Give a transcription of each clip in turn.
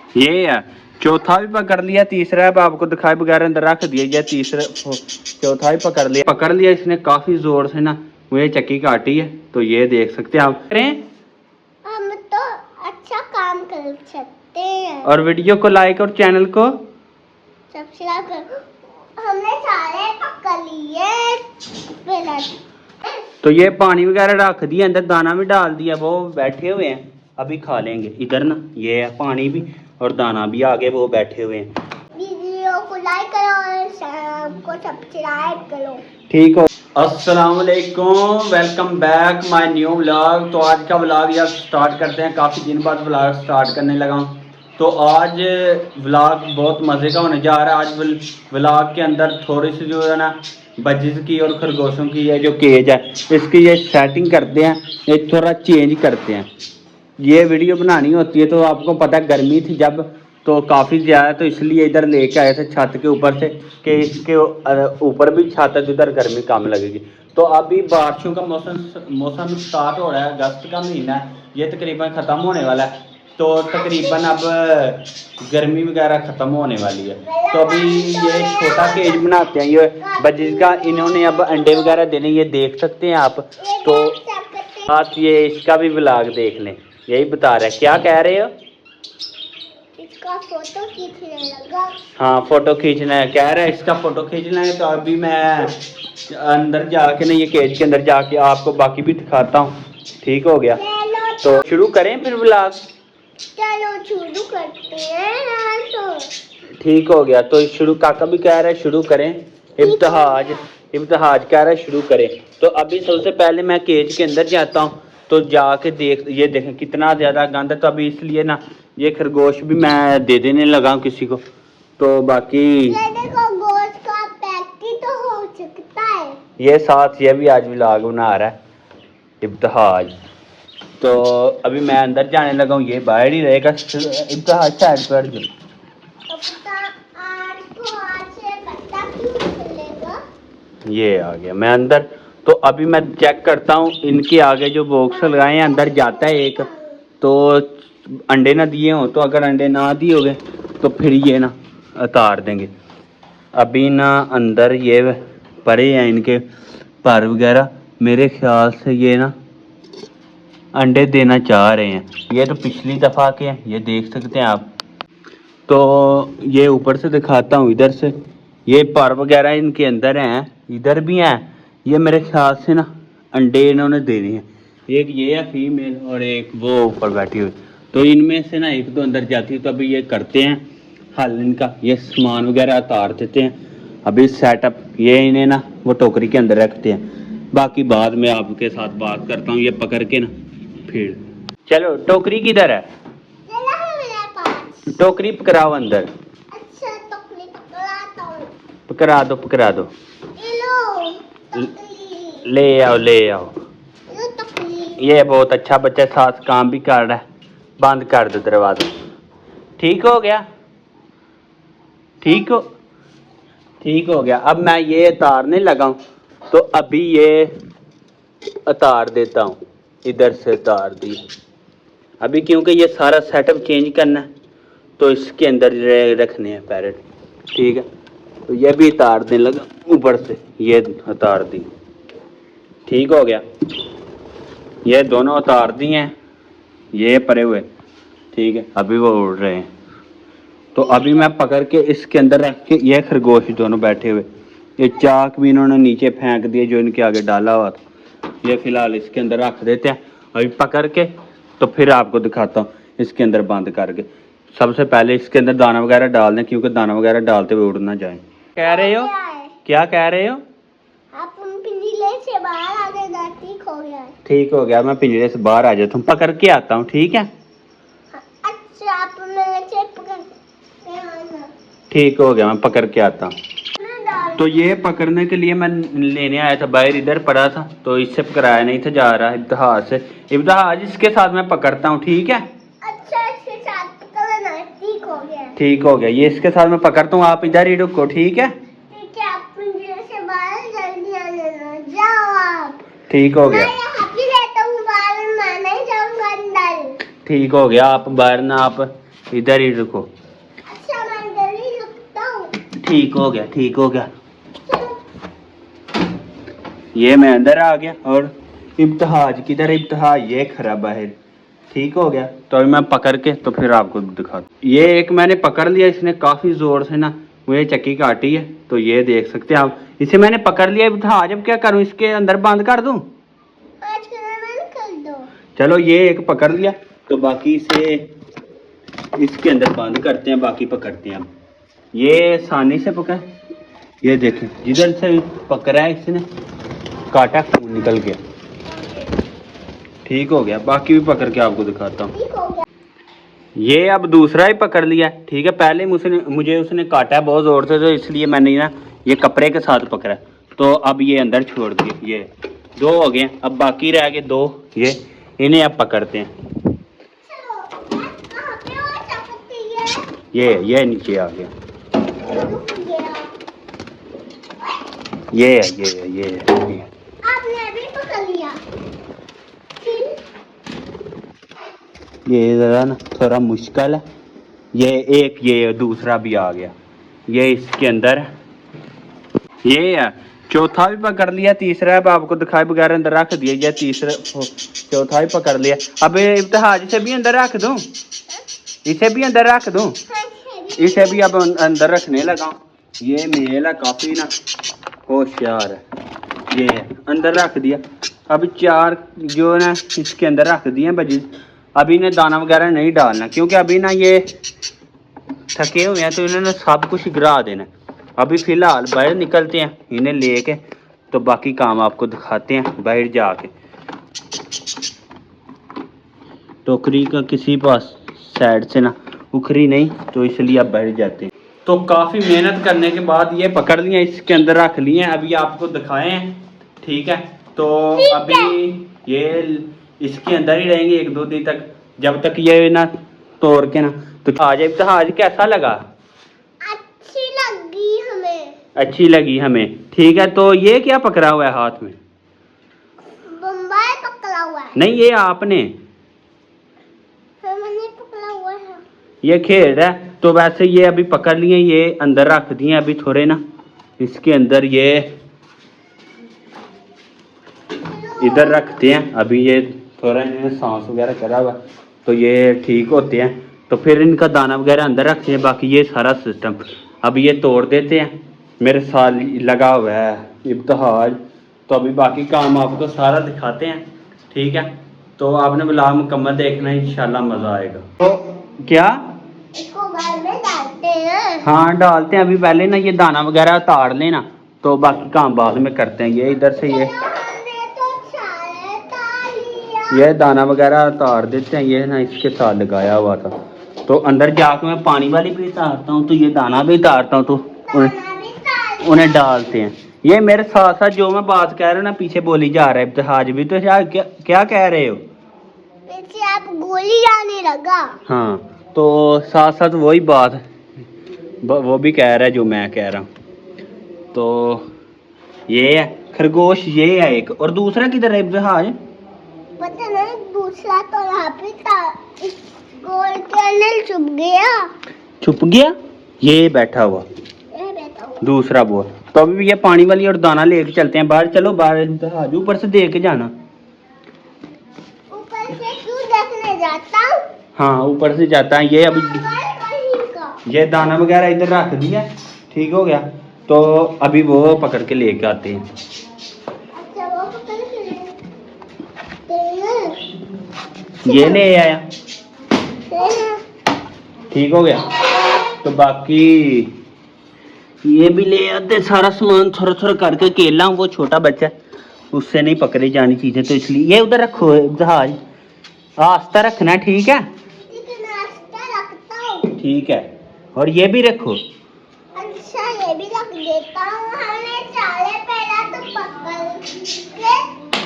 ये है, चौथा भी पकड़ लिया, तीसरा अब आपको दिखाए बगैर अंदर रख दिया। ये तीसरा चौथा भी पकड़ लिया इसने काफी जोर से ना, मुझे चक्की काटी है। तो ये देख सकते हैं आप। हम तो अच्छा काम कर सकते हैं। और वीडियो को लाइक और चैनल को सब्सक्राइब कर। हमने सारे पकड़ लिए। तो ये पानी वगैरह रख दिया, अंदर दाना भी डाल दिया, वो बैठे हुए हैं, अभी खा लेंगे। इधर ना ये है पानी भी और दाना भी, आगे वो बैठे हुए हैं। वीडियो को लाइक करो और चैनल को सब्सक्राइब करो। ठीक हो। अस्सलाम वालेकुम, welcome back my new vlog. तो आज का व्लॉग यार स्टार्ट करते हैं। काफ़ी दिन बाद व्लॉग स्टार्ट करने लगा हूँ। तो आज व्लॉग बहुत मज़े का होने जा रहा है। आज व्लॉग के अंदर थोड़ी सी जो है ना बजिस की और खरगोशों की ये जो केज है इसकी ये सेटिंग करते हैं, ये थोड़ा चेंज करते हैं। ये वीडियो बनानी होती है तो आपको पता है गर्मी थी जब, तो काफ़ी ज़्यादा, तो इसलिए इधर लेके आए थे छत के ऊपर से कि इसके ऊपर भी छत है तो इधर गर्मी कम लगेगी। तो अभी बारिशों का मौसम स्टार्ट हो रहा है, अगस्त का महीना है, ये तकरीबन ख़त्म होने वाला है। तो तकरीबन अब गर्मी वगैरह ख़त्म होने वाली है। तो अभी ये छोटा केज बनाते हैं ये बजिस का, इन्होंने अब अंडे वगैरह देने, ये देख सकते हैं आप। तो आप ये इसका भी व्लॉग देख लें, यही बता रहा है। क्या कह रहे हो? इसका फोटो खींचने लगा। हाँ फोटो खींचना है, कह रहा है इसका फोटो खींचना है। तो अभी मैं अंदर जाके ना, ये केज के अंदर जाके आपको बाकी भी दिखाता हूँ। ठीक हो गया, तो शुरू करें फिर व्लॉग। चलो शुरू करते हैं। तो ठीक हो गया, तो शुरू, काका भी कह रहा है शुरू करें। इब्तिहाज कह रहा है शुरू करें। तो अभी सबसे पहले मैं केज के अंदर जाता हूँ, तो जाके ये देखें कितना ज़्यादा गंद है। तो अभी इसलिए ना ये खरगोश भी मैं दे देने लगा हूँ किसी को। तो बाकी ये देखो गोश्त का पैकेट तो हो सकता है। ये साथ ये भी आज व्लॉग बना रहा है इब्तिहाज। तो अभी मैं अंदर जाने लगा हूँ, ये बाहर ही रहेगा। इब्तिहाज साइड पर जो ये आ गया मैं अंदर। तो अभी मैं चेक करता हूँ इनके आगे जो बॉक्स लगाए हैं, अंदर जाता है एक, तो अंडे ना दिए हों, तो अगर अंडे ना दिए होंगे तो फिर ये ना उतार देंगे। अभी ना अंदर ये पड़े हैं इनके पर वगैरह, मेरे ख्याल से ये ना अंडे देना चाह रहे हैं। ये तो पिछली दफ़ा के हैं, ये देख सकते हैं आप। तो ये ऊपर से दिखाता हूँ, इधर से ये पर वगैरह इनके अंदर हैं, इधर भी हैं। ये मेरे ख्याल से ना अंडे इन्होंने देने हैं। एक ये है फीमेल और एक वो ऊपर बैठी हुई। तो इनमें से ना एक दो अंदर जाती है। तो अभी ये करते हैं हल इनका, ये सामान वगैरह उतार देते हैं। अभी सेटअप ये इन्हें ना वो टोकरी के अंदर रखते हैं। बाकी बाद में आपके साथ बात करता हूँ, ये पकड़ के ना फिर। चलो टोकरी किधर है? टोकरी पकड़ाओ अंदर। अच्छा टोकरी पकड़ाता हूँ। पकड़ा दो। लो ले आओ। टोकरी। ये बहुत अच्छा बच्चा, साथ काम भी कर रहा है। बंद कर दो दरवाजा। ठीक हो गया? ठीक हो गया। अब मैं ये उतारने लगा हूँ, तो अभी ये उतार देता हूँ, इधर से उतार दी। अभी क्योंकि ये सारा सेटअप चेंज करना है तो इसके अंदर रखने हैं पैरेट। ठीक है, तो ये भी उतारने लगा ऊपर से, ये उतार दी। ठीक हो गया, ये दोनों उतार दिए हैं, ये परे हुए। ठीक है, अभी वो उड़ रहे हैं। तो अभी मैं पकड़ के इसके अंदर रख के, ये खरगोश दोनों बैठे हुए, ये चाक भी इन्होंने नीचे फेंक दिए जो इनके आगे डाला हुआ था। ये फिलहाल इसके अंदर रख देते हैं। अभी पकड़ के तो फिर आपको दिखाता हूँ इसके अंदर बंद करके। सबसे पहले इसके अंदर दाना वगैरह डाल दें, क्योंकि दाना वगैरह डालते हुए उड़ ना जाए। कह रहे हो? क्या कह रहे हो? आप पिंजरे से बाहर आ गए, ठीक हो गया। ठीक हो गया, मैं पिंजरे से बाहर आ जाता हूँ, पकड़ के आता हूँ। ठीक है, अच्छा आप मेरे से पकड़ के आना। ठीक हो गया, मैं पकड़ के आता हूँ। तो ये पकड़ने के लिए मैं लेने आया था, बाहर इधर पड़ा था, तो इससे पकड़ाया नहीं था जा रहा इब्तिहाज से। इब्तिहाज इसके साथ मैं पकड़ता हूँ। ठीक है, अच्छा इसके साथ पकड़ना, ठीक हो गया। ठीक हो गया, ये इसके साथ मैं पकड़ता हूँ, आप इधर ही रुको। ठीक है, ठीक है, आप पिंजरे से बाहर जल्दी आ जाना, जाओ आप। ठीक हो गया, मैं यहाँ भी रहता हूँ बाहर, मैं नहीं जाऊँगा अंदर। ठीक हो गया, आप बाहर ना, आप इधर ही रुको। अच्छा मैं इधर ही रुकता हूँ। ठीक हो गया, ठीक हो गया। ये मैं अंदर आ गया और इब्तिहाज किधर? इब्तिहाज ये खड़ा बाहर। ठीक हो गया, तो अभी मैं पकड़ के तो फिर आपको दिखाता। ये एक मैंने पकड़ लिया, इसने काफी जोर से ना मुझे चक्की काटी है, तो ये देख सकते हैं आप। इसे मैंने पकड़ लिया इब्तिहाज, अब क्या करूं? इसके अंदर बंद कर दूं? आज कर दो। चलो ये एक पकड़ लिया, तो बाकी इसे इसके अंदर बंद करते हैं, बाकी पकड़ते हैं हम। ये आसानी से पकड़, ये देखें जिधर से पकड़ा है इसने काटा, खून निकल गया। ठीक हो गया, बाकी भी पकड़ के आपको दिखाता हूँ। ठीक हो गया। ये अब दूसरा ही पकड़ लिया, ठीक है। पहले मुझे उसने काटा है बहुत जोर से, तो इसलिए मैंने ना ये कपड़े के साथ पकड़ा। तो अब ये अंदर छोड़ दिए, ये 2 हो गए। अब बाकी रह गए 2, ये इन्हें अब पकड़ते हैं। चलो कहाँ पे हो? चपकती है। ये नीचे आ गया। रुक गया। ये आपने भी पकड़ लिया। फिर ये जरा ना थोड़ा मुश्किल है। ये दूसरा भी आ गया, ये इसके अंदर है। ये है, चौथा भी पकड़ लिया, तीसरा अब आपको दिखाए बगैर अंदर रख दिया। ये तीसरा चौथा भी पकड़ लिया। अब इब्तिहाज से भी अंदर रख दूं, इसे भी अंदर रख दूं, इसे भी अब अंदर रखने लगा। ये मेल है, काफी ना होशियार है। ये अंदर रख दिया। अब 4 जो ना इसके अंदर रख दिए बजी। अभी इन्हें दाना वगैरह नहीं डालना, क्योंकि अभी ना ये थके हुए हैं, तो इन्होंने सब कुछ गिरा देना। अभी फिलहाल बाहर निकलते हैं इन्हें लेके, तो बाकी काम आपको दिखाते हैं बाहर जाके। टोकरी का किसी पास साइड से ना उखरी नहीं, तो इसलिए अब बाहर जाते हैं। तो काफ़ी मेहनत करने के बाद ये पकड़ लिए, इसके अंदर रख लिए हैं। अभी आपको दिखाए हैं, ठीक है। तो अभी ये इसके अंदर ही रहेंगे 1-2 दिन तक, जब तक ये ना तोड़ के ना। तो आज कैसा लगा? अच्छी लगी हमें। अच्छी लगी हमें, ठीक है। तो ये क्या पकड़ा हुआ है हाथ में? बम्बाई पकड़ा हुआ है। नहीं, ये आपने, मैंने पकड़ा हुआ है। ये खेल है। तो वैसे ये अभी पकड़ लिए, ये अंदर रख दिए अभी थोड़े ना इसके अंदर, ये इधर रखते हैं। अभी ये थोड़ा इन्हें सांस वगैरह करा हुआ, तो ये ठीक होते हैं। तो फिर इनका दाना वगैरह अंदर रखते हैं। बाकी ये सारा सिस्टम अब ये तोड़ देते हैं। मेरे साथ लगा हुआ है इब्तिहाज, तो अभी बाकी काम आपको सारा दिखाते हैं, ठीक है। तो आपने ब्लॉग मुकम्मल देखना, इंशाल्लाह मज़ा आएगा। तो क्या इसको घर में डालते हैं? हाँ डालते हैं। अभी पहले ना ये दाना वगैरह उतार लेना, तो बाकी काम बाद में करते हैं। ये इधर से हमने तो सारे डाल लिया। ये दाना वगैरह उतार देते हैं। ये ना इसके साथ लगाया हुआ था, तो अंदर जाके मैं पानी वाली भी उतारता हूँ, तो ये दाना भी उतारता हूँ, तो उन्हें डालते हैं। ये मेरे साथ साथ जो मैं बात कह रहा हूँ ना, पीछे बोली जा रहा है इब्तिहाज भी। तो क्या कह रहे हो? पीछे आप गोली जाने लगा। हाँ, तो साथ साथ वही बात वो भी कह रहा है जो मैं कह रहा हूँ। तो ये है खरगोश, ये है एक। और दूसरा किधर है इब्तिहाज? पता नहीं, दूसरा तो यहाँ पे था, इस गोल के अंदर छुप गया। ये बैठा हुआ ये बैठा हुआ। दूसरा बोल। तो अभी ये पानी वाली और दाना लेके चलते हैं बाहर। चलो बाहर, इब्तिहाज ऊपर से देख के जाना। ऊपर से क्यों देखने जाता हूँ? हाँ ऊपर से जाता है। ये अभी ये दाना वगैरह इधर रख दिया, ठीक हो गया। तो अभी वो पकड़ के लेके आते हैं। अच्छा वो पकड़ के ये ले आया, ठीक हो गया। तो बाकी ये भी ले आते सारा सामान थोड़ा थोड़ा करके। केला वो छोटा बच्चा है, उससे नहीं पकड़ी जानी चीजें, तो इसलिए ये उधर रखो जहाज, आस्था रखना, ठीक है। ठीक है, और ये भी रखो। अच्छा ये भी रख देता हूँ। हमने सारे पहला तो पकड़ के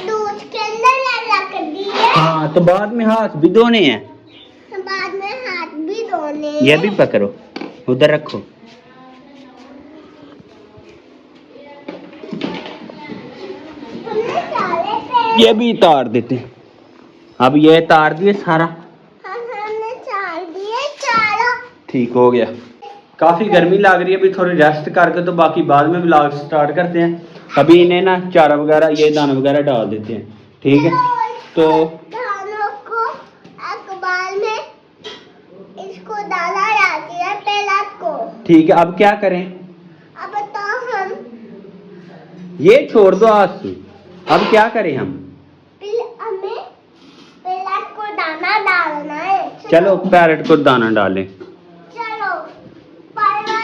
दूध के अंदर रख दिए। हाँ, तो बाद में हाथ भी धोने हैं। बाद में हाथ भी धोने। ये भी पकड़ो, उधर रखो। हमने सारे पहले ये भी तार देते हैं। अब ये तार दिए सारा। हमने चार दिए, चारों ठीक हो गया। काफ़ी गर्मी लग रही है, अभी थोड़ी रेस्ट करके तो बाकी बाद में व्लॉग स्टार्ट करते हैं। अभी इन्हें ना चारा वगैरह ये दाना वगैरह डाल देते हैं, ठीक है। तो दानों को अखबार में इसको डाला जाती है पहला को। ठीक है, अब क्या करें? अब तो हम ये छोड़ दो आंसू, अब क्या करें हम? हमें पहला को दाना डालना है। चलो पैरट को दाना डालें। चलो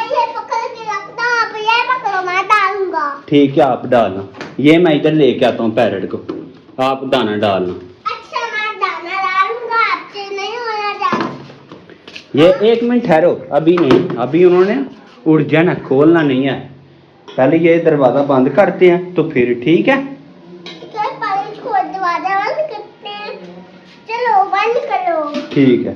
ये पकड़ के रखना, आप ये पकड़ो, मैं डालूंगा। ठीक है, आप डालना। ये मैं इधर लेके आता हूँ पैरट को, आप दाना डालना। अच्छा मैं दाना डालूंगा, आपसे नहीं होना जाना। ये 1 मिनट ठहरो, अभी नहीं, अभी उन्होंने उड़ जाना, खोलना नहीं है। पहले ये दरवाज़ा बंद करते हैं तो फिर ठीक है। पहले इसको दरवाजा बंद करते हैं। चलो बंद करो। ठीक है,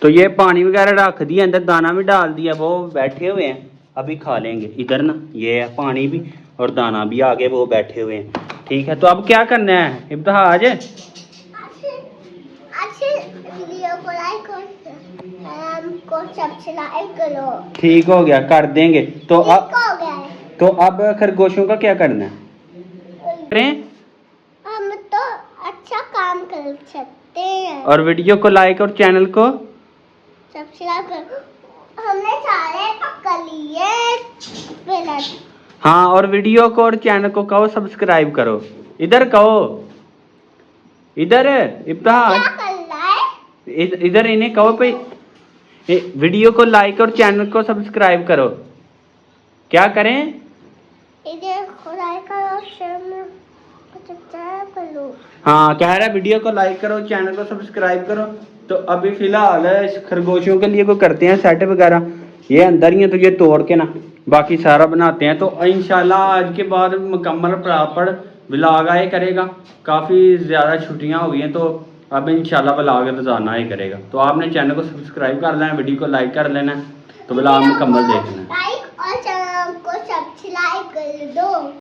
तो ये पानी वगैरह रख दिया, अंदर दाना भी डाल दिया, वो बैठे हुए हैं, अभी खा लेंगे। इधर ना ये है पानी भी और दाना भी, आगे वो बैठे हुए हैं। ठीक है, तो अब क्या करना है इब्तिहाज? अच्छे वीडियो को लाइक को सब्सक्राइब करो। ठीक हो गया, कर देंगे। तो ठीक अब हो गया है। तो अब खरगोशों का क्या करना है? करें हम तो अच्छा काम कर सकते हैं। और वीडियो को लाइक और चैनल को सब्सक्राइब करो। हमने सारे पकड़ लिए पहले। हाँ, और वीडियो को और चैनल को कहो सब्सक्राइब करो। इधर कहो, इधर इब्तिहाज, क्या कर रहा है? इधर इन्हें कहो पे वीडियो को लाइक और चैनल को सब्सक्राइब करो। क्या करें? इधर खुदाई करो, चैनल को सब्सक्राइब करो। हाँ, कह रहा है वीडियो को लाइक करो, चैनल को सब्सक्राइब करो। तो अभी फिलहाल इस खरगोशों के लिए कोई करते हैं सेट वगैरह। ये अंदर ही है तो ये तोड़ के ना बाकी सारा बनाते हैं। तो इंशाल्लाह आज के बाद मुकम्मल प्रॉपर व्लॉग आए करेगा। काफ़ी ज़्यादा छुट्टियां हुई हैं तो अब इंशाल्लाह व्लॉग रोजाना ही करेगा। तो आपने चैनल को सब्सक्राइब कर लेना, वीडियो को लाइक कर लेना, तो व्लॉग मुकम्मल देखना है। लाइक और चैनल को सब्सक्राइब कर दो।